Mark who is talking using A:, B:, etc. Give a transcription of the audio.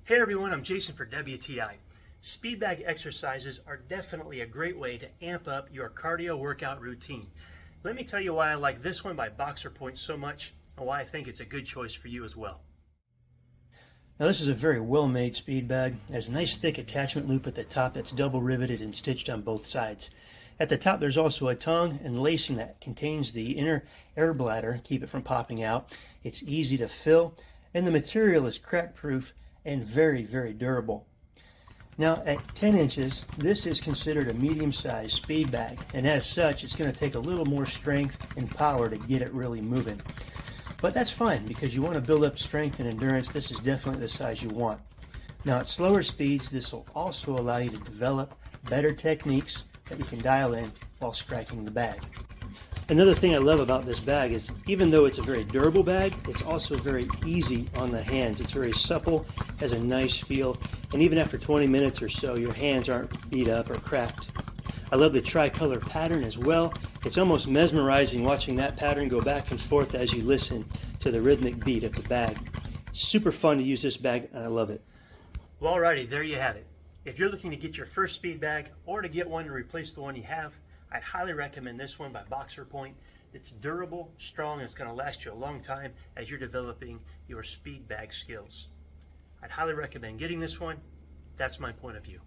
A: Hey everyone, I'm Jason for WTI. Speed bag exercises are definitely a great way to amp up your cardio workout routine. Let me tell you why I like this one by Boxerpoint so much and why I think it's a good choice for you as well. Now this is a very well-made speed bag. There's a nice thick attachment loop at the top that's double riveted and stitched on both sides. At the top there's also a tongue and lacing that contains the inner air bladder to keep it from popping out. It's easy to fill and the material is crack proof and very, very durable. Now at 10 inches, this is considered a medium-sized speed bag, and as such, it's going to take a little more strength and power to get it really moving. But that's fine, because you want to build up strength and endurance. This is definitely the size you want. Now at slower speeds, this will also allow you to develop better techniques that you can dial in while striking the bag. Another thing I love about this bag is even though it's a very durable bag, it's also very easy on the hands. It's very supple, has a nice feel, and even after 20 minutes or so, your hands aren't beat up or cracked. I love the tricolor pattern as well. It's almost mesmerizing watching that pattern go back and forth as you listen to the rhythmic beat of the bag. Super fun to use this bag, and I love it. Well, alrighty, there you have it. If you're looking to get your first speed bag or to get one to replace the one you have, I'd highly recommend this one by Boxerpoint. It's durable, strong, and it's going to last you a long time as you're developing your speed bag skills. I'd highly recommend getting this one. That's my point of view.